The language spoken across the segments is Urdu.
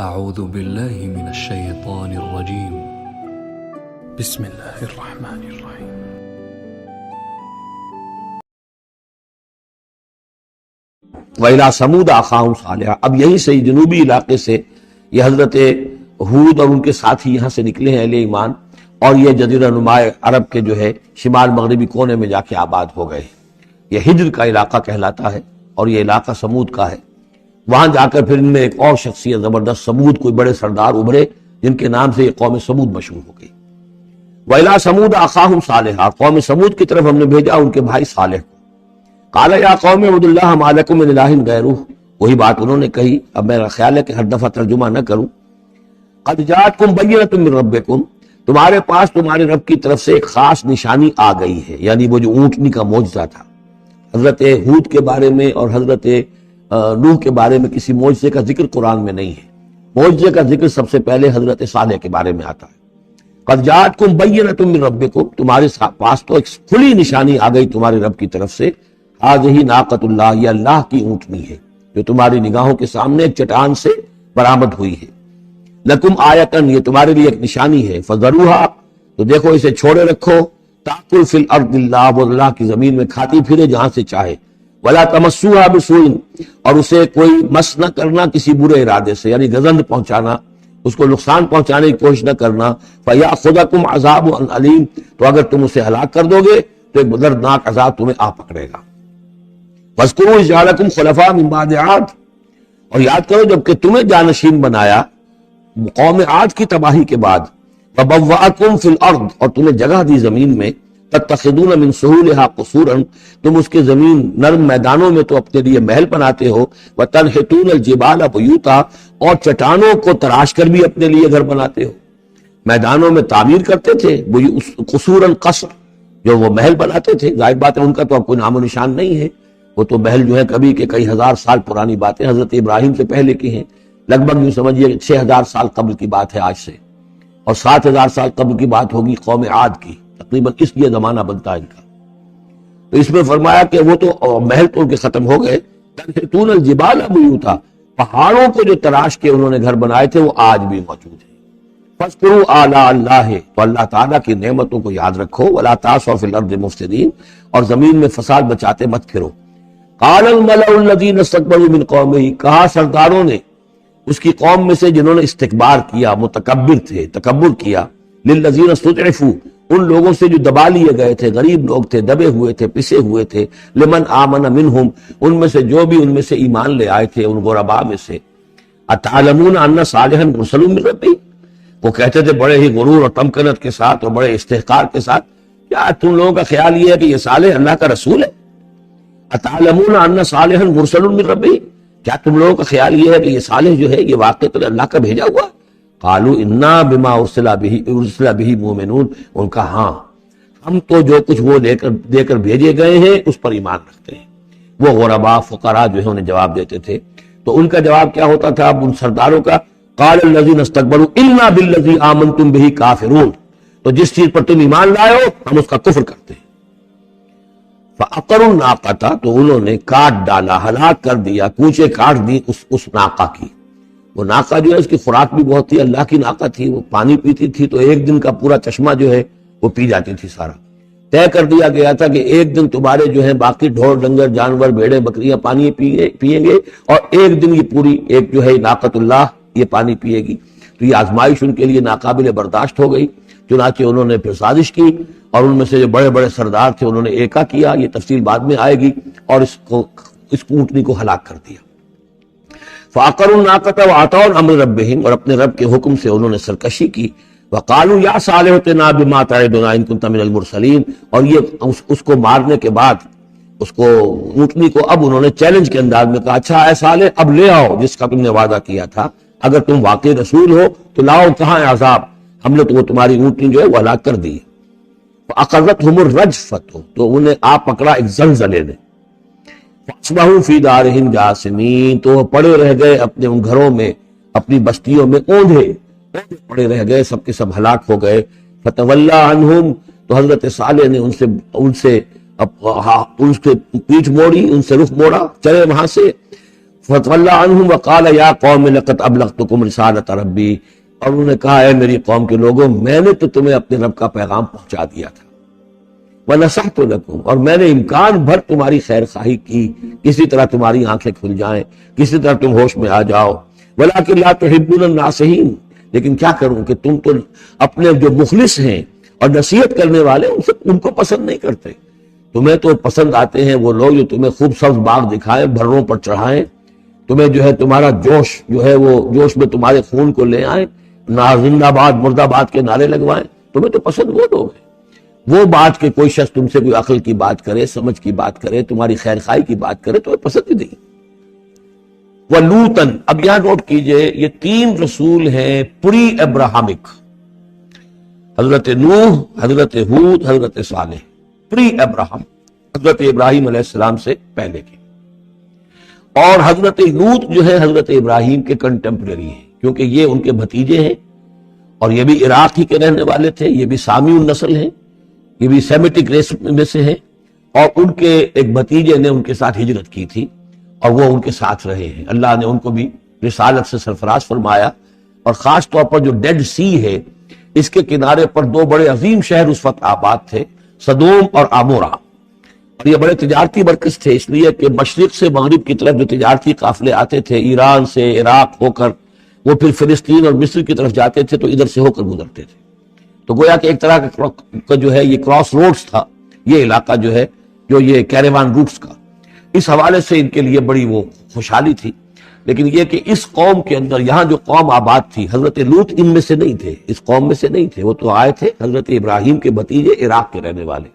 أعوذ بالله من الشيطان الرجيم. بسم الله الرحمن الرحيم. وَإِلَىٰ ثَمُودَ أَخَاهُمْ صَالِحًا. اب یہیں سے جنوبی علاقے سے یہ حضرت ہود اور ان کے ساتھی یہاں سے نکلے ہیں اہل ایمان، اور یہ جزیرہ نما عرب کے جو ہے شمال مغربی کونے میں جا کے آباد ہو گئے. یہ ہجر کا علاقہ کہلاتا ہے اور یہ علاقہ سمود کا ہے. وہاں جا کر پھر ان میں ایک اور شخصیت زبردست سمود کوئی بڑے سردار ابھرے جن کے نام سے یہ قوم سمود مشہور ہو گئی. وَإِلَىٰ ثَمُودَ أَخَاهُمْ صَالِحًا. قوم سمود کی طرف ہم نے بھیجا ان کے بھائی صالح کو. قَالَ يَا قَوْمِ اعْبُدُوا اللَّهَ مَا لَكُم مِّنْ إِلَٰهٍ غَيْرُهُ. وہی بات انہوں نے کہی. اب میرا خیال ہے کہ ہر دفعہ ترجمہ نہ کروں. قَدْ جَاءَتْكُمْ بَيِّنَةٌ مِّن رَّبِّكُمْ. تمہارے پاس تمہارے رب کی طرف سے ایک خاص نشانی آ گئی ہے، یعنی وہ جو اونٹنی کا معجزہ تھا. حضرت ہود کے بارے میں اور حضرت نوح کے بارے میں کسی معجزے کا ذکر قرآن میں نہیں ہے. معجزے کا ذکر سب سے پہلے حضرت صالح کے بارے میں آتا ہے. قد جاءتکم بینۃ من ربکم. تمہارے پاس تو ایک کھلی نشانی آ گئی تمہارے رب کی طرف سے. ہذہ ناقۃ اللہ. یہ اللہ کی اونٹنی ہے جو تمہاری نگاہوں کے سامنے ایک چٹان سے برآمد ہوئی ہے. لکم آیۃ. یہ تمہارے لیے ایک نشانی ہے. فذروھا. تو دیکھو اسے چھوڑے رکھو. تاکل فی الارض اللہ. وہ اللہ کی زمین میں کھاتی پھرے جہاں سے چاہے. ولا تمسوها بسوء. اور اسے کوئی مس نہ کرنا کسی برے ارادے سے، یعنی گزند پہنچانا، اس کو نقصان پہنچانے کی کوشش نہ کرنا. فیاخذکم عذاب علیم. تو اگر تم اسے ہلاک کر دو گے تو ایک دردناک عذاب تمہیں آ پکڑے گا. واذکروا اذ جعلکم خلفاء من بعد عاد. اور یاد کرو جب کہ تمہیں جانشین بنایا قوم عاد کی تباہی کے بعد. وبوأکم فی الارض. اور تمہیں جگہ دی زمین میں. تتخذون من سہولها قصورا. تم اس کے زمین نرم میدانوں میں تو اپنے لیے محل بناتے ہو. وتنحتون الجبال بیوتا. اور چٹانوں کو تراش کر بھی اپنے لیے گھر بناتے ہو. میدانوں میں تعمیر کرتے تھے قصورا قصر، جو وہ محل بناتے تھے. ظاہر بات ہے ان کا تو اب کوئی نام و نشان نہیں ہے. وہ تو محل جو ہے کبھی کے کئی ہزار سال پرانی باتیں حضرت ابراہیم سے پہلے کی ہیں. لگ بھگ یوں سمجھیے 6000 سال قبل کی بات ہے آج سے، اور 7000 سال قبل کی بات ہوگی قوم عاد کی. تقریباً اس لیے زمانہ بنتا ہے ان کا. تو اس میں فرمایا کہ وہ تو محل تو ان کے ختم ہو گئے. تنحتون الجبال بیوتا. پہاڑوں کو جو تراش کے انہوں نے گھر بنائے تھے وہ آج بھی موجود ہیں. فاذکروا آلاء اللہ. تو اللہ تعالیٰ کی نعمتوں کو یاد رکھو. ولا تعثوا فی الارض مفسدین. اور زمین میں فساد بچاتے مت پھرو. قال الملأ الذین استکبروا من قومہ. کہا سرداروں نے اس کی قوم میں سے جنہوں نے استکبار کیا، متکبر تھے، تکبر کیا. للذین استضعفوا. ان لوگوں سے جو دبا لیے گئے تھے، غریب لوگ تھے، دبے ہوئے تھے، پسے ہوئے تھے. لمن آمن منہم. ان میں سے جو بھی ان میں سے ایمان لے آئے تھے ان غرباء میں سے. اتعلمون ان صالحا مرسل من ربی. وہ کہتے تھے بڑے ہی غرور اور تمکنت کے ساتھ اور بڑے استحقار کے ساتھ، کیا تم لوگوں کا خیال یہ ہے کہ یہ صالح اللہ کا رسول ہے؟ اتعلمون ان صالحا مرسل من ربی. کیا تم لوگوں کا خیال یہ ہے کہ یہ صالح جو ہے یہ واقعی اللہ کا بھیجا ہوا؟ قالوا انا بما ارسل به مؤمنون. ان کا ہاں ہم تو جو کچھ وہ دے کر بھیجے گئے ہیں اس پر ایمان رکھتے ہیں. وہ غرباء فقراء جو ہے انہیں جواب دیتے تھے. تو ان کا جواب کیا ہوتا تھا اب ان سرداروں کا؟ قال الذين استكبروا انا بالذي آمنتم به كافرون. تو جس چیز پر تم ایمان لائے ہو ہم اس کا کفر کرتے ہیں. فعقروا الناقة. تو انہوں نے کاٹ ڈالا، ہلاک کر دیا، کوچے کاٹ دی اس ناقہ کی. وہ ناقہ جو ہے اس کی خوراک بھی بہت تھی، اللہ کی ناقہ تھی، وہ پانی پیتی تھی تو ایک دن کا پورا چشمہ جو ہے وہ پی جاتی تھی سارا. طے کر دیا گیا تھا کہ ایک دن تمہارے جو ہے باقی ڈھور ڈنگر جانور بھیڑیں بکریاں پانی پیئیں گے، اور ایک دن یہ پوری ایک جو ہے ناقۃ اللہ یہ پانی پیے گی. تو یہ آزمائش ان کے لیے ناقابل برداشت ہو گئی. چنانچہ انہوں نے پھر سازش کی اور ان میں سے جو بڑے بڑے سردار تھے انہوں نے ایکا کیا. یہ تفصیل بعد میں آئے گی. اور اس اونٹنی کو ہلاک کر دیا. فعقروا الناقة وعتوا امر ربهم. اور اپنے رب کے حکم سے انہوں نے سرکشی کی. وقالوا یا صالح ائتنا بما تعدنا ان كنت من المرسلین. اور یہ اس کو مارنے کے بعد اس کو اونٹنی کو اب انہوں نے چیلنج کے انداز میں کہا، اچھا اے صالح اب لے آؤ جس کا تم نے وعدہ کیا تھا. اگر تم واقعی رسول ہو تو لاؤ، کہاں ہے عذاب؟ ہم نے تو وہ تمہاری اونٹنی جو ہے وہ ہلاک کر دی. فاخذتهم الرجفة. تو انہیں آ پکڑا ایک زلزلے نے. فاصبحوا فی دارہم جاثمین. تو وہ پڑے رہ گئے اپنے ان گھروں میں، اپنی بستیوں میں اوندھے پڑے رہ گئے، سب کے سب ہلاک ہو گئے. فتولی عنہم. تو حضرت صالح نے ان سے پیٹھ موڑی، ان سے رخ موڑا، چلے وہاں سے. فتولى عنهم وقال یا قوم لقد ابلغتكم رسالۃ ربی، اور انہوں نے کہا اے میری قوم کے لوگوں، میں نے تو تمہیں اپنے رب کا پیغام پہنچا دیا تھا، ونصحت لكم، اور میں نے امکان بھر تمہاری خیر خواہی کی، کسی طرح تمہاری آنکھیں کھل جائیں، کسی طرح تم ہوش میں آ جاؤ، ولكن لا تحبون الناصحین، لیکن کیا کروں کہ تم تو اپنے جو مخلص ہیں اور نصیحت کرنے والے ان کو پسند نہیں کرتے۔ تمہیں تو پسند آتے ہیں وہ لوگ جو تمہیں خوب سبز باغ دکھائیں، بھروں پر چڑھائیں، تمہیں جو ہے تمہارا جوش جو ہے وہ جوش میں تمہارے خون کو لے آئیں، زندہ باد مرد آباد کے نعرے لگوائیں، تمہیں تو پسند وہ لوگ ہیں۔ وہ بات کہ کوئی شخص تم سے کوئی عقل کی بات کرے، سمجھ کی بات کرے، تمہاری خیر خواہی کی بات کرے، تمہیں پسند ہی نہیں۔ وَلُوطًا، اب یہاں نوٹ کیجئے یہ 3 رسول ہیں پری ابراہمک، حضرت نوح، حضرت ہود، حضرت صالح، پری ابراہم، حضرت ابراہیم علیہ السلام سے پہلے کے۔ اور حضرت لوط جو ہے حضرت ابراہیم کے کنٹمپریری ہیں، کیونکہ یہ ان کے بھتیجے ہیں، اور یہ بھی عراق ہی کے رہنے والے تھے، یہ بھی سامی النسل ہیں، یہ بھی سیمیٹک ریس میں سے ہیں، اور ان کے ایک بھتیجے نے ان کے ساتھ ہجرت کی تھی اور وہ ان کے ساتھ رہے ہیں۔ اللہ نے ان کو بھی رسالت سے سرفراز فرمایا، اور خاص طور پر جو ڈیڈ سی ہے اس کے کنارے پر 2 بڑے عظیم شہر اس وقت آباد تھے، سدوم اور عمورہ، اور یہ بڑے تجارتی مرکز تھے، اس لیے کہ مشرق سے مغرب کی طرف جو تجارتی قافلے آتے تھے، ایران سے عراق ہو کر وہ پھر فلسطین اور مصر کی طرف جاتے تھے، تو ادھر سے ہو کر گزرتے تھے، تو گویا کہ ایک طرح کا جو ہے یہ کراس روڈز تھا یہ علاقہ جو ہے، جو یہ کیریوان روٹس کا، اس حوالے سے ان کے لیے بڑی وہ خوشحالی تھی۔ لیکن یہ کہ اس قوم کے اندر یہاں جو قوم آباد تھی، حضرت لوط ان میں سے نہیں تھے، اس قوم میں سے نہیں تھے، وہ تو آئے تھے حضرت ابراہیم کے بھتیجے عراق کے رہنے والے،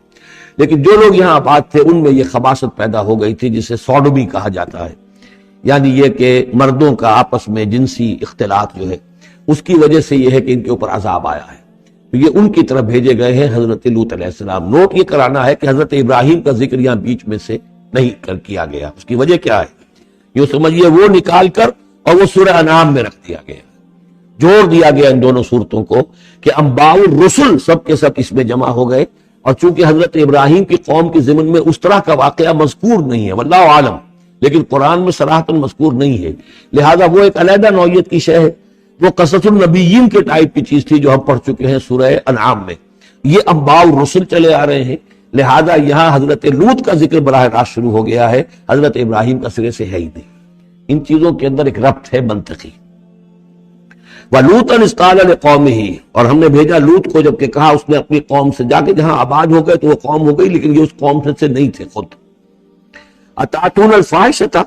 لیکن جو لوگ یہاں آباد تھے ان میں یہ خباثت پیدا ہو گئی تھی جسے سوڈومی کہا جاتا ہے، یعنی یہ کہ مردوں کا آپس میں جنسی اختلاط جو ہے، اس کی وجہ سے یہ ہے کہ ان کے اوپر عذاب آیا ہے، تو یہ ان کی طرف بھیجے گئے ہیں حضرت لوط علیہ السلام۔ نوٹ یہ کرانا ہے کہ حضرت ابراہیم کا ذکر یہاں بیچ میں سے نہیں کیا گیا، اس کی وجہ کیا ہے؟ یہ سمجھیے وہ نکال کر اور وہ سورہ انعام میں رکھ دیا گیا، جوڑ دیا گیا ان دونوں صورتوں کو کہ انباء الرسل سب کے سب اس میں جمع ہو گئے، اور چونکہ حضرت ابراہیم کی قوم کے ضمن میں اس طرح کا واقعہ مذکور نہیں ہے، واللہ عالم، لیکن قرآن میں صراحتاً مذکور نہیں ہے، لہذا وہ ایک علیحدہ نوعیت کی شے ہے، وہ قصص النبیین کے ٹائپ کی چیز تھی جو ہم پڑھ چکے ہیں سورہ انعام میں، یہ انباء الرسل چلے آ رہے ہیں، لہذا یہاں حضرت لوط کا ذکر براہ راست شروع ہو گیا ہے، حضرت ابراہیم کا سرے سے ہے ہی نہیں۔ ان چیزوں کے اندر ایک ربط ہے منطقی۔ وَلُوطًا إِذْ قَالَ لِقَوْمِهِ، اور ہم نے بھیجا لوط کو جبکہ کہا اس نے اپنی قوم سے، جا کے جہاں آباد ہو گئے تو وہ قوم ہو گئی، لیکن یہ اس قوم سے نہیں تھے خود۔ أَتَأْتُونَ الْفَاحِشَةَ،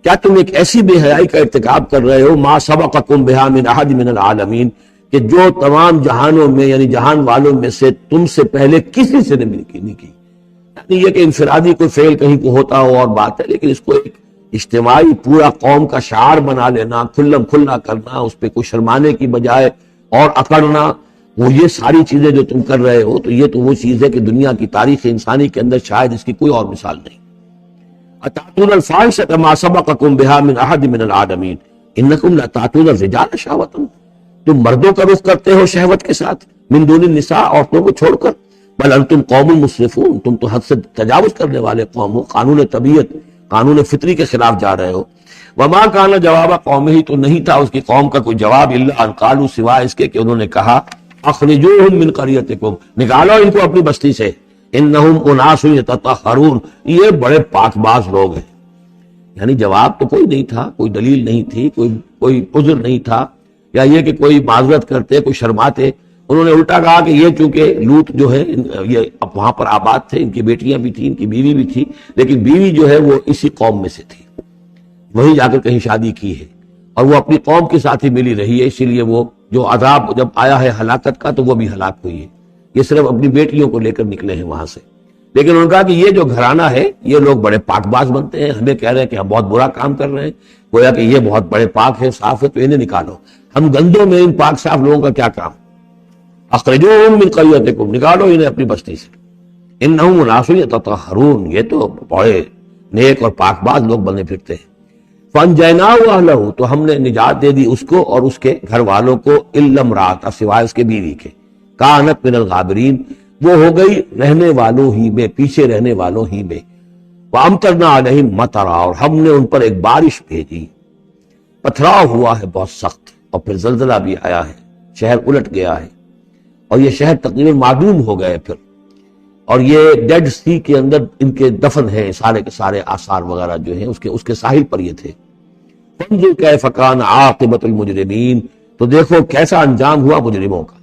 کیا تم ایک ایسی بے حیائی کا ارتکاب کر رہے ہو، مَا سَبَقَكُم بِهَا مِنْ أَحَدٍ مِنَ الْعَالَمِينَ، کہ جو تمام جہانوں میں یعنی جہان والوں میں سے تم سے پہلے کسی سے نہیں کی، یعنی یہ کہ انفرادی کوئی فعل کہیں کو ہوتا ہو اور بات ہے، لیکن اس کو ایک اجتماعی پورا قوم کا شعار بنا لینا، کھلم کھلا کرنا، اس پہ کوئی شرمانے کی بجائے اور اکڑنا، وہ یہ ساری چیزیں جو تم کر رہے ہو، تو یہ تو وہ چیز ہے کہ دنیا کی تاریخ انسانی کے اندر شاید اس کی کوئی اور مثال نہیں۔ أَتَأْتُونَ الْفَاحِشَةَ مَا سَبَقَكُم بِهَا مِنْ أَحَدٍ مِنَ الْعَالَمِينَ إِنَّكُمْ لَتَأْتُونَ الرِّجَالَ شَهْوَةً، تم مردوں کا رخ کرتے ہو شہوت کے ساتھ، من دون النساء، عورتوں کو چھوڑ کر، بل انتم قوم مسرفون، تم تو حد سے تجاوز کرنے والے قوم ہو، قانون طبیعت، قانون فطری کے خلاف جا رہے ہو۔ وما کان جواب قومہ، تو نہیں تھا اس کی قوم کا کوئی جواب، الا ان قالوا، سوائے اس کے کہ انہوں نے کہا، اخرجوہم من قریتکم، نکالو ان کو اپنی بستی سے، انہم اناس یتطہرون، یہ بڑے پاک باز لوگ ہیں۔ یعنی جواب تو کوئی نہیں تھا، کوئی دلیل نہیں تھی، کوئی عذر نہیں تھا، یا یہ کہ کوئی معذرت کرتے، کوئی شرماتے۔ انہوں نے الٹا کہا کہ یہ چونکہ لوط جو ہے یہ وہاں پر آباد تھے، ان کی بیٹیاں بھی تھیں، ان کی بیوی بھی تھی، لیکن بیوی جو ہے وہ اسی قوم میں سے تھی، وہیں جا کر کہیں شادی کی ہے، اور وہ اپنی قوم کے ساتھ ہی ملی رہی ہے، اسی لیے وہ جو عذاب جب آیا ہے ہلاکت کا تو وہ بھی ہلاک ہوئی ہے۔ یہ صرف اپنی بیٹیوں کو لے کر نکلے ہیں وہاں سے، لیکن انہوں نے کہا کہ یہ جو گھرانہ ہے یہ لوگ بڑے پاک باز بنتے ہیں، ہمیں کہہ رہے ہیں کہ ہم بہت برا کام کر رہے ہیں، گویا کہ یہ بہت بڑے پاک ہے، صاف ہے، تو انہیں نکالو۔ ہم گندوں میں ان پاک صاف لوگوں کا کیا کام؟ اخرجوہم من قریتکم، نکالو انہیں اپنی بستی سے، انہم اناس یتطہرون، یہ تو بڑے نیک اور پاک باز لوگ بنے پھرتے ہیں۔ فانجیناہ واہلہ، تو ہم نے نجات دے دی اس کو اور اس کے گھر والوں کو، الا امرأتہ، سوائے اس کے بیوی کے، کانت من الغابرین، وہ ہو گئی رہنے والوں ہی میں، پیچھے رہنے والوں ہی میں۔ وَأَمْطَرْنَا عَلَيْهِمْ مَطَرًا، اور ہم نے ان پر ایک بارش بھیجی، پتھراؤ ہوا ہے بہت سخت، اور پھر زلزلہ بھی آیا ہے، شہر الٹ گیا ہے، اور یہ شہر تقریباً معدوم ہو گئے پھر، اور یہ ڈیڈ سی کے اندر ان کے دفن ہیں، سارے کے سارے آثار وغیرہ جو ہیں اس کے ساحل پر یہ تھے۔ فانظر کیف کان عاقبۃ المجرمین، تو دیکھو کیسا انجام ہوا مجرموں کا۔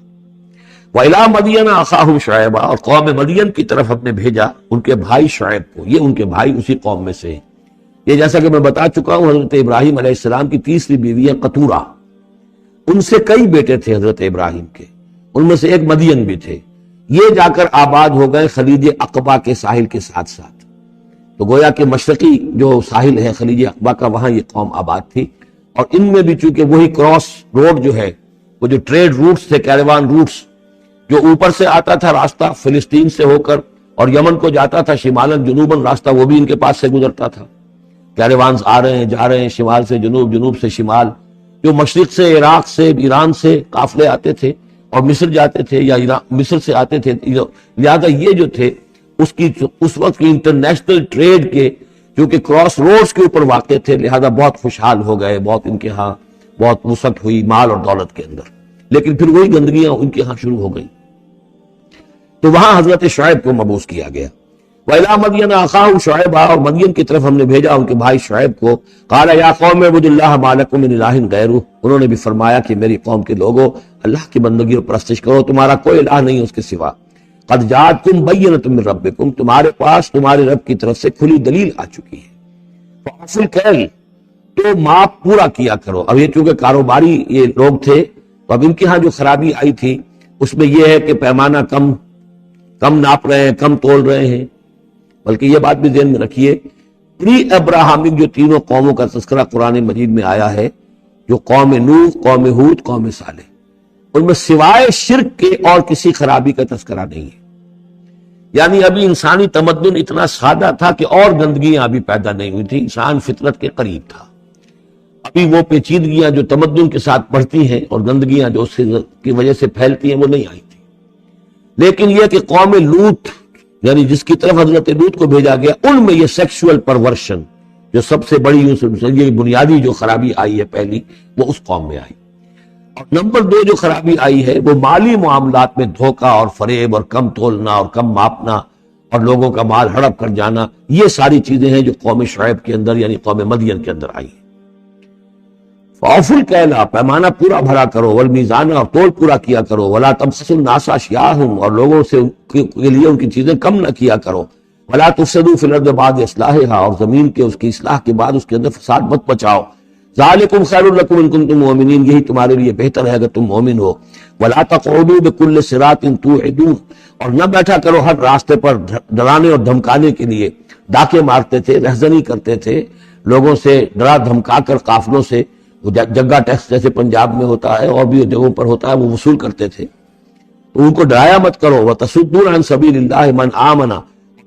وَإِلَىٰ مَدْيَنَ أَخَاهُمْ شُعَيْبًا، اور قوم مدین کی طرف ہم نے بھیجا ان کے بھائی شعیب کو، یہ ان کے بھائی اسی قوم میں سے ہیں۔ یہ جیسا کہ میں بتا چکا ہوں، حضرت ابراہیم علیہ السلام کی تیسری بیوی ہے قطورہ، ان سے کئی بیٹے تھے حضرت ابراہیم کے، ان میں سے ایک مدین بھی تھے، یہ جا کر آباد ہو گئے خلیج عقبہ کے ساحل کے ساتھ ساتھ، تو گویا کہ مشرقی جو ساحل ہے خلیج عقبہ کا، وہاں یہ قوم آباد تھی، اور ان میں بھی چونکہ وہی کراس روڈ جو ہے، وہ جو ٹریڈ روٹس تھے، کیروان روٹس، جو اوپر سے آتا تھا راستہ فلسطین سے ہو کر اور یمن کو جاتا تھا شمالاً جنوباً راستہ، وہ بھی ان کے پاس سے گزرتا تھا، کیروانز آ رہے ہیں جا رہے ہیں، شمال سے جنوب، جنوب سے شمال، جو مشرق سے عراق سے ایران سے قافلے آتے تھے اور مصر جاتے تھے یا مصر سے آتے تھے، لہذا یہ جو تھے اس وقت کی انٹرنیشنل ٹریڈ کے کیونکہ کراس روڈز کے اوپر واقع تھے، لہذا بہت خوشحال ہو گئے، بہت ان کے ہاں بہت وسعت ہوئی مال اور دولت کے اندر، لیکن پھر وہی گندگیاں ان کے ہاں شروع ہو گئیں، تو وہاں حضرت شعیب کو مبعوث کیا گیا۔ وَإِلَىٰ مَدْيَنَ أَخَاهُمْ شُعَيْبًا، اور مدین کی طرف ہم نے بھیجا ان کے بھائی شعیب کو، قَالَ يَا قَوْمِ اعْبُدُوا اللَّهَ مَا لَكُم مِّنْ إِلَٰهٍ غَيْرُهُ، انہوں نے بھی فرمایا کہ میری قوم کے لوگوں اللہ کی بندگی اور پرستش کرو، تمہارا کوئی الہ نہیں ہے اس کے سوا۔ قَدْ جَاءَتْكُمْ بَيِّنَةٌ مِّن رَبِّكُمْ، تمہارے پاس تمہارے رب کی طرف سے کھلی دلیل آ چکی ہے۔ فَأَوْفُوا الْكَيْلَ، تو ماپ پورا کیا کرو۔ اب یہ چونکہ کاروباری یہ لوگ تھے، تو اب ان کے ہاں جو خرابی آئی تھی اس میں یہ ہے کہ پیمانہ کم ناپ رہے ہیں، کم تول رہے ہیں، بلکہ یہ بات بھی ذہن میں رکھیے، پری ابراہمک جو تینوں قوموں کا تذکرہ قرآن مجید میں آیا ہے، جو قوم نوح، قوم ہود، قوم صالح، ان میں سوائے شرک کے اور کسی خرابی کا تذکرہ نہیں ہے۔ یعنی ابھی انسانی تمدن اتنا سادہ تھا کہ اور گندگیاں ابھی پیدا نہیں ہوئی تھی، انسان فطرت کے قریب تھا، ابھی وہ پیچیدگیاں جو تمدن کے ساتھ بڑھتی ہیں اور گندگیاں جو اس کی وجہ سے پھیلتی ہیں وہ نہیں آئی تھی۔ لیکن یہ کہ قوم لوط، یعنی جس کی طرف حضرت لوط کو بھیجا گیا، ان میں یہ سیکسول پرورشن جو سب سے بڑی یہ بنیادی جو خرابی آئی ہے پہلی، وہ اس قوم میں آئی۔ اور نمبر 2 جو خرابی آئی ہے وہ مالی معاملات میں دھوکہ اور فریب اور کم تولنا اور کم ماپنا اور لوگوں کا مال ہڑپ کر جانا، یہ ساری چیزیں ہیں جو قوم شعیب کے اندر یعنی قوم مدین کے اندر آئی ہیں۔ فَأَوْفُوا الْكَيْلَ، پیمانہ پورا بھرا کرو، وَالْمِيزَانَ، اور تول پورا کیا کرو، وَلَا تَبْخَسُوا النَّاسَ أَشْيَاءَهُمْ، اور لوگوں سے کے لیے ان کی چیزیں کم نہ کیا کرو، وَلَا تُفْسِدُوا فِي الْأَرْضِ بَعْدَ إِصْلَاحِهَا، اور زمین کے اس کی اصلاح کے بعد اس کے اندر فساد مت مچاؤ، ذَلِكُمْ خَيْرٌ لَكُمْ إِن كُنتُم مُؤْمِنِينَ، یہی تمہارے لیے بہتر ہے اگر تم مومن ہو۔ وَلَا تَقْعُدُوا بِكُلِّ صِرَاطٍ تُوعِدُونَ، اور نہ بیٹھا کرو ہر راستے پر ڈرانے اور دھمکانے کے لیے، ڈاکے مارتے تھے، رہزنی کرتے تھے لوگوں سے، ڈرا دھمکا کر قافلوں سے، جگہ ٹیکس جیسے پنجاب میں ہوتا ہے اور بھی جگہوں پر ہوتا ہے وہ وصول کرتے تھے، تو ان کو ڈرایا مت کرو۔ وَتَصُدُّونَ عَن سَبِيلِ اللَّهِ مَنْ آمَنَ،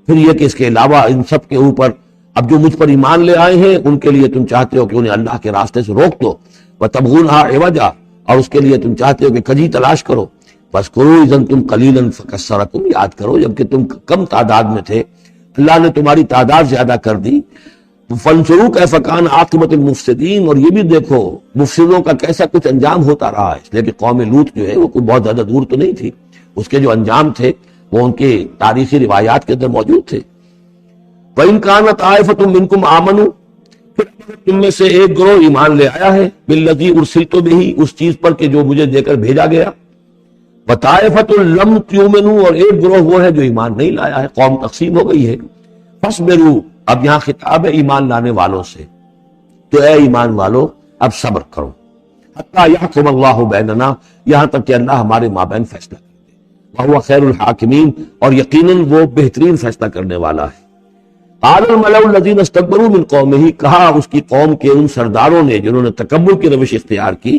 پھر یہ کہ اس کے علاوہ ان سب کے اوپر اب جو مجھ پر ایمان لے آئے ہیں ان کے لیے تم چاہتے ہو کہ انہیں اللہ کے راستے سے روک دو، وَتَبْغُونَهَا عِوَجًا، اور اس کے لیے تم چاہتے ہو کہ کجی تلاش کرو، فَاذْكُرُوا إِذْ أَنْتُمْ قَلِيلًا فَكَثَّرَكُمْ، یاد کرو جبکہ تم کم تعداد میں تھے اللہ نے تمہاری تعداد زیادہ کر دی۔ فَانْظُرُوا كَيْفَ كَانَ عَاقِبَةُ الْمُفْسِدِينَ، اور یہ بھی دیکھو مفسدوں کا کیسا کچھ انجام ہوتا رہا ہے، اس لیے کہ قوم لوط جو ہے وہ کوئی بہت زیادہ دور تو نہیں تھی، اس کے جو انجام تھے وہ ان کے تاریخی روایات کے اندر موجود تھے۔ وَإِنْ كَانَتْ طَائِفَةٌ مِّنكُمْ آمَنُوا، پھر اگر تم میں سے ایک گروہ ایمان لے آیا ہے بِالَّذِي أُرْسِلْتُ بِهِ، اس چیز پر کہ جو مجھے دے کر بھیجا گیا، وَطَائِفَةٌ لَمْ تُؤْمِنُوا، اور ایک گروہ وہ ہے جو ایمان نہیں لایا ہے، قوم تقسیم ہو گئی ہے۔ فَاصْبِرُوا، اب یہاں خطاب ہے ایمان لانے والوں سے، تو اے ایمان والو اب صبر کرو، حتیٰ یحکم اللہ بیننا، یہاں تک کہ اللہ ہمارے مابین فیصلہ کر دے، وہو خیر الحاکمین، اور یقیناً وہ بہترین فیصلہ کرنے والا ہے۔ قال الملأ الذین استکبروا من قومہ، کہا اس کی قوم کے ان سرداروں نے جنہوں نے تکبر کی روش اختیار کی،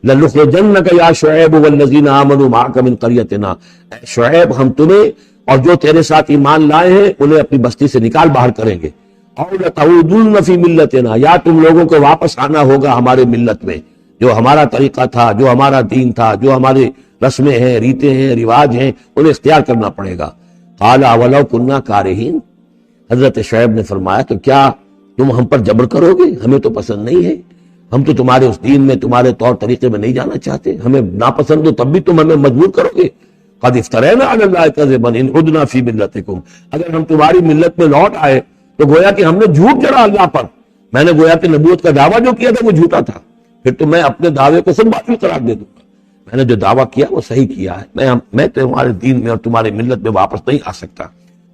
لنخرجنک یا شعیب والذین آمنوا معک من قریتنا، اے شعیب ہم تمہیں اور جو تیرے ساتھ ایمان لائے ہیں انہیں اپنی بستی سے نکال باہر کریں گے، اور لتعودن فی ملتنا، یا تم لوگوں کو واپس آنا ہوگا ہمارے ملت میں، جو ہمارا طریقہ تھا، جو ہمارا دین تھا، جو ہمارے رسمیں ہیں، ریتیں ہیں، رواج ہیں، انہیں اختیار کرنا پڑے گا۔ قال اولو کنا کارہین، حضرت شعیب نے فرمایا تو کیا تم ہم پر جبر کرو گے؟ ہمیں تو پسند نہیں ہے، ہم تو تمہارے اس دین میں، تمہارے طور طریقے میں نہیں جانا چاہتے، ہمیں ناپسند ہو تب بھی تم ہمیں مجبور کرو گے؟ قد افترینا علی اللہ کذبا ان عدنا فی ملتکم، اگر ہم تمہاری ملت میں لوٹ آئے تو گویا کہ ہم نے جھوٹ جڑا اللہ پر، میں نے گویا کہ نبوت کا دعویٰ جو کیا تھا وہ جھوٹا تھا، پھر تو میں اپنے دعوے کو خود باطل قرار دے دوں گا، میں نے جو دعویٰ کیا وہ صحیح کیا ہے، میں تمہارے دین میں اور تمہاری ملت میں واپس نہیں آ سکتا۔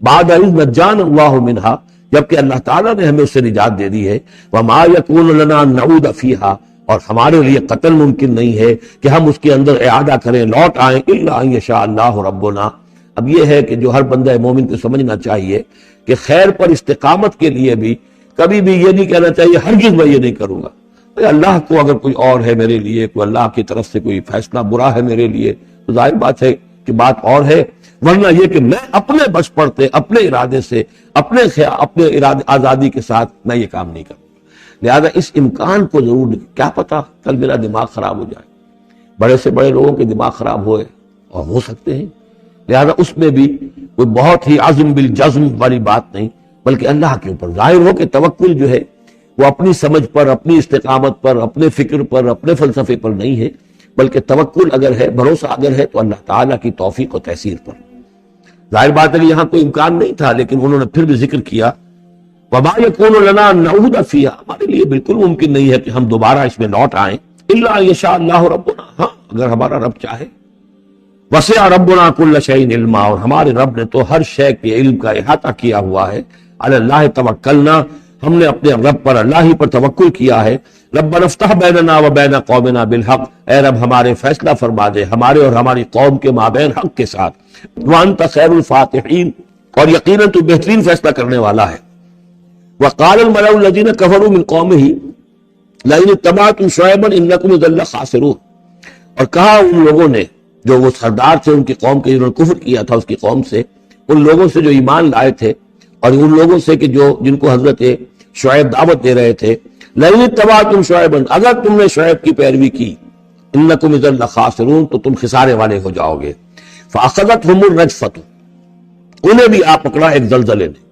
بعد اذ نجانا اللہ منہا، جبکہ اللہ تعالیٰ نے ہمیں اس سے نجات دے دی ہے، وما یکون لنا ان نعود فیہا، اور ہمارے لیے قتل ممکن نہیں ہے کہ ہم اس کے اندر اعادہ کریں، لوٹ آئیں، الا ان یشاء اللہ ربنا۔ اب یہ ہے کہ جو ہر بندہ مومن کو سمجھنا چاہیے کہ خیر پر استقامت کے لیے بھی کبھی بھی یہ نہیں کہنا چاہیے ہرگز میں یہ نہیں کروں گا، اللہ کو اگر کوئی اور ہے میرے لیے، کوئی اللہ کی طرف سے کوئی فیصلہ برا ہے میرے لیے تو ظاہر بات ہے کہ بات اور ہے، ورنہ یہ کہ میں اپنے بس پڑتے اپنے ارادے سے اپنے ارادے آزادی کے ساتھ میں یہ کام نہیں کروں۔ لہذا اس امکان کو ضرور، کیا پتا کل میرا دماغ خراب ہو جائے، بڑے سے بڑے لوگوں کے دماغ خراب ہوئے اور ہو سکتے ہیں، لہذا اس میں بھی کوئی بہت ہی عزم بالجزم والی بات نہیں، بلکہ اللہ کے اوپر ظاہر ہو کہ توکل جو ہے وہ اپنی سمجھ پر، اپنی استقامت پر، اپنے فکر پر، اپنے فلسفے پر نہیں ہے، بلکہ توکل اگر ہے، بھروسہ اگر ہے تو اللہ تعالیٰ کی توفیق و تیسیر پر۔ ظاہر بات ہے کہ یہاں کوئی امکان نہیں تھا، لیکن انہوں نے پھر بھی ذکر کیا وما یکون لنا ان نعود فیہا، ہمارے لیے بالکل ممکن نہیں ہے کہ ہم دوبارہ اس میں لوٹ آئیں، الا ان یشاء اللہ ربنا، ہاں اگر ہمارا رب چاہے۔ وسع ربنا کل شیء علما، اور ہمارے رب نے تو ہر شے کے علم کا احاطہ کیا ہوا ہے۔ علی اللہ توکلنا، ہم نے اپنے رب پر، اللہ ہی پر توکل کیا ہے۔ ربنا افتح بیننا و بین قومنا بالحق، اے رب ہمارے فیصلہ فرما دے ہمارے اور ہماری قوم کے مابین حق کے ساتھ۔ وانت خیر الفاتحین، اور یقیناً تو بہترین فیصلہ کرنے والا ہے۔ وقال الملأ الذین کفروا من قومہ لئن اتبعتم شعیبا انکم اذا لخاسرون، اور کہا ان لوگوں نے جو وہ سردار تھے ان کی قوم کے، جنہوں نے کفر کیا تھا اس کی قوم سے، ان لوگوں سے جو ایمان لائے تھے اور ان لوگوں سے کہ جن کو حضرت شعیب دعوت دے رہے تھے، لئن اتبعتم شعیبا، اگر تم نے شعیب کی پیروی کی، انکم اذا لخاسرون، تو تم خسارے والے ہو جاؤ گے۔ فاخذتهم الرجفۃ، انہیں بھی آ پکڑا ایک زلزلے نے۔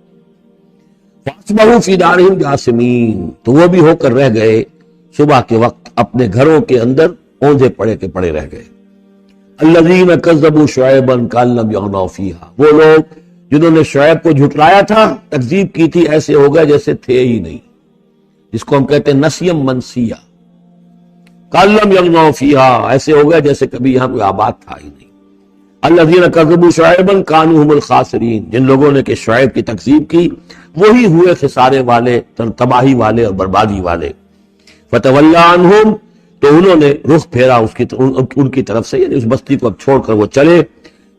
فاصبحوا فی دارہم جاثمین، تو وہ بھی ہو کر رہ گئے صبح کے وقت اپنے گھروں کے اندر اوندھے پڑے کے پڑے رہ گئے۔ الذین کذبوا شعیبا کأن لم یغنوا فیہا، وہ لوگ جنہوں نے شعیب کو جھٹلایا تھا، تکذیب کی تھی، ایسے ہو گئے جیسے تھے ہی نہیں، جس کو ہم کہتے ہیں نسیم منسیہ، کأن لم یغنوا فیہا، ایسے ہو گئے جیسے کبھی یہاں کوئی آباد تھا ہی نہیں۔ الذین کذبوا شعیبا کانوا هم الخاسرین، جن لوگوں نے کہ شعیب کی تکذیب کی وہی ہوئے خسارے والے، تباہی والے اور بربادی والے۔ فتولی عنہم، تو انہوں نے رخ پھیرا ان کی طرف سے، یعنی اس بستی کو اب چھوڑ کر وہ چلے۔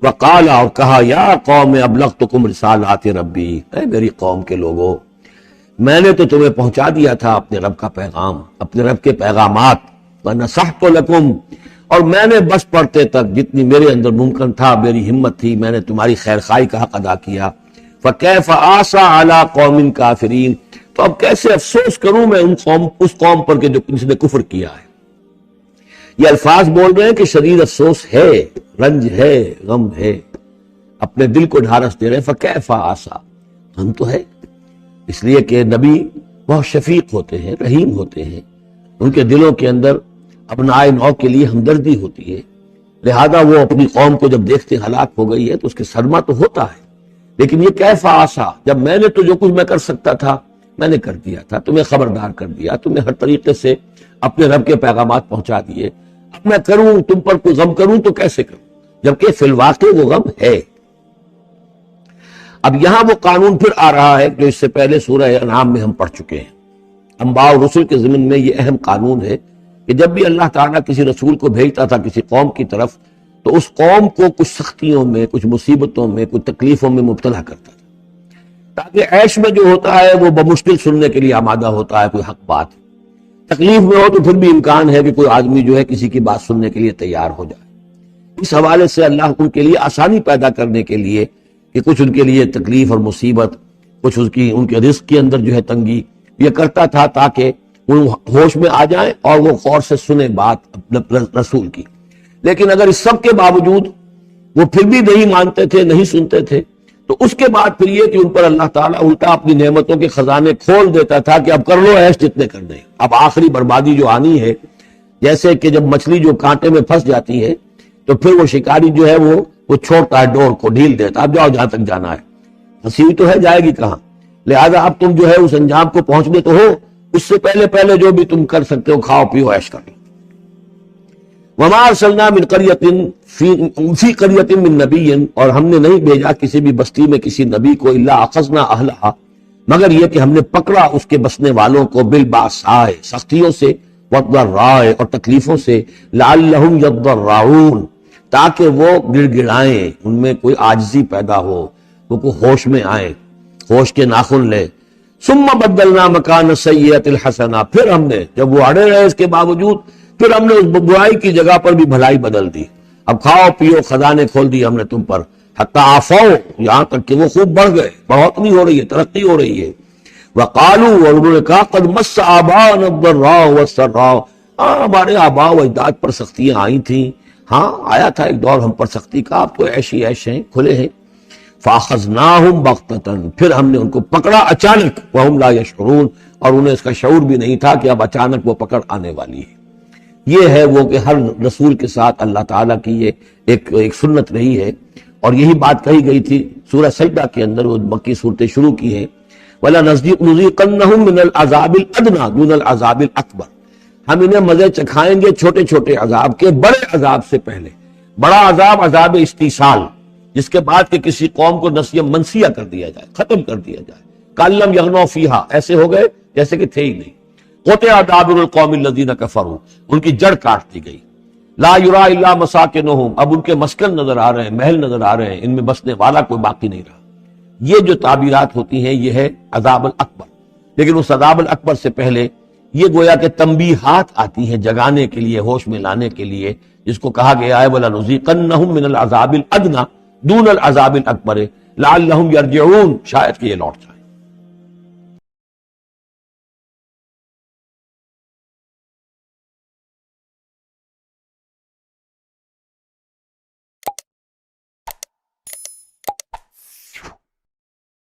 وقال، اور کہا، یا قوم ابلغتکم رسالات ربی، اے میری قوم کے لوگوں، میں نے تو تمہیں پہنچا دیا تھا اپنے رب کا پیغام، اپنے رب کے پیغامات، ونصحت لکم، اور میں نے بس پڑھتے تک جتنی میرے اندر ممکن تھا، میری ہمت تھی، میں نے تمہاری خیر خواہی کا حق ادا کیا۔ فکیف آسیٰ علی قوم کافرین، تو اب کیسے افسوس کروں میں اس قوم پر کہ جس نے کفر کیا ہے۔ یہ الفاظ بول رہے ہیں کہ شدید افسوس ہے، رنج ہے، غم ہے، اپنے دل کو ڈھارس دے رہے ہیں۔ فکیف آسیٰ، ہم تو ہے، اس لیے کہ نبی بہت شفیق ہوتے ہیں، رحیم ہوتے ہیں، ان کے دلوں کے اندر ابنائے نو کے لیے ہمدردی ہوتی ہے، لہذا وہ اپنی قوم کو جب دیکھتے ہلاک ہو گئی ہے تو اس کے صدمہ تو ہوتا ہے، لیکن یہ کیف آسا، جب میں نے تو جو کچھ میں کر سکتا تھا میں نے کر دیا تھا، تمہیں خبردار کر دیا، تمہیں ہر طریقے سے اپنے رب کے پیغامات پہنچا دیے، اب میں کروں تم پر کوئی غم کروں تو کیسے کروں، جبکہ فی الواقع وہ غم ہے۔ اب یہاں وہ قانون پھر آ رہا ہے جو اس سے پہلے سورہ انعام میں ہم پڑھ چکے ہیں۔ انبیاء و رسل کے ضمن میں یہ اہم قانون ہے کہ جب بھی اللہ تعالیٰ کسی رسول کو بھیجتا تھا کسی قوم کی طرف تو اس قوم کو کچھ سختیوں میں، کچھ مصیبتوں میں، کچھ تکلیفوں میں مبتلا کرتا تھا، تاکہ عیش میں جو ہوتا ہے وہ بمشکل سننے کے لیے آمادہ ہوتا ہے کوئی حق بات، تکلیف میں ہو تو پھر بھی امکان ہے کہ کوئی آدمی جو ہے کسی کی بات سننے کے لیے تیار ہو جائے۔ اس حوالے سے اللہ ان کے لیے آسانی پیدا کرنے کے لیے کہ کچھ ان کے لیے تکلیف اور مصیبت، کچھ ان کے رزق کے اندر جو ہے تنگی، یہ کرتا تھا تاکہ وہ ہوش میں آ جائیں اور وہ غور سے سنیں بات اپنے رسول کی۔ لیکن اگر اس سب کے باوجود وہ پھر بھی نہیں مانتے تھے، نہیں سنتے تھے، تو اس کے بعد پھر یہ کہ ان پر اللہ تعالیٰ الٹا اپنی نعمتوں کے خزانے کھول دیتا تھا کہ اب کر لو عیش جتنے کرنے ہیں۔ اب آخری بربادی جو آنی ہے، جیسے کہ جب مچھلی جو کانٹے میں پھنس جاتی ہے تو پھر وہ شکاری جو ہے وہ چھوڑتا ہے ڈور کو، ڈھیل دیتا ہے، اب جاؤ جہاں تک جانا ہے، پھنسی تو ہے، جائے گی کہاں؟ لہذا اب تم جو ہے اس انجام کو پہنچنے تو ہو، اس سے پہلے پہلے جو بھی تم کر سکتے ہو کھاؤ پیو عیش کر لو۔ وما ارسلنا من قریۃ فی قریۃ من نبی، اور ہم نے نہیں بھیجا کسی بھی بستی میں کسی نبی کو الا اخذنا اہلھا، مگر یہ کہ ہم نے پکڑا اس کے بسنے والوں کو بالباساء، سختیوں سے، والضراء، اور تکلیفوں سے، لعلہم یضرعون، تاکہ وہ گڑ گڑائیں، ان میں کوئی عاجزی پیدا ہو، وہ کوئی ہوش میں آئیں، ہوش کے ناخن لے۔ ثم بدلنا مکان السیئۃ الحسنہ، پھر ہم نے جب وہ اڑے رہے اس کے باوجود، پھر ہم نے اس برائی کی جگہ پر بھی بھلائی بدل دی۔ اب کھاؤ پیو، خزانے کھول دیے ہم نے تم پر، حتی عفو، یہاں تک کہ وہ خوب بڑھ گئے، بڑھوتری ہو رہی ہے، ترقی ہو رہی ہے۔ وقالوا، اور انہوں نے کہا قد مس آباءنا الضراء والسراء، ہمارے آباء و اجداد پر سختیاں آئی تھیں، ہاں آیا تھا ایک دور ہم پر سختی کا، اب تو ایشی عیش ہیں، کھلے ہیں۔ فاخذناہم بغتۃ، پھر ہم نے ان کو پکڑا اچانک، وہم لا یشعرون، اور انہیں اس کا شعور بھی نہیں تھا کہ اب اچانک وہ پکڑ آنے والی ہے۔ یہ ہے وہ کہ ہر رسول کے ساتھ اللہ تعالیٰ کی یہ ایک سنت رہی ہے، اور یہی بات کہی گئی تھی سورہ سجدہ کے اندر، وہ مکی صورتیں شروع کی ہیں، وَلَنُذِيقَنَّهُم مِّنَ الْعَذَابِ الْأَدْنَىٰ دُونَ الْعَذَابِ الْأَكْبَرِ، ہم انہیں مزے چکھائیں گے چھوٹے چھوٹے عذاب کے، بڑے عذاب سے پہلے۔ بڑا عذاب عذاب استیصال، جس کے بعد کہ کسی قوم کو نسیہ منسیہ کر دیا جائے، ختم کر دیا جائے، کَأَن لَّمْ يَغْنَوْا فِيهَا، ایسے ہو گئے جیسے کہ تھے ہی نہیں۔ قُطِعَ دَابِرُ الْقَوْمِ الَّذِينَ كَفَرُوا، ان کی جڑ کاٹ دی گئی۔ لا یُرَىٰ إِلَّا مَسَاکِنُهُمْ، اب ان کے مسکن نظر آ رہے ہیں، محل نظر آ رہے ہیں، ان میں بسنے والا کوئی باقی نہیں رہا۔ یہ جو تعبیرات ہوتی ہیں یہ ہے عذاب الاکبر، لیکن اس عذاب الاکبر سے پہلے یہ گویا کہ تنبیہات آتی ہیں جگانے کے لیے، ہوش میں لانے کے لیے، جس کو کہا گیا ہے وَلَنُذِيقَنَّهُم مِّنَ الْعَذَابِ الْأَدْنَىٰ دُونَ الْعَذَابِ الْأَكْبَرِ لَعَلَّهُمْ يَرْجِعُونَ، شاید کہ یہ لوٹ جائیں۔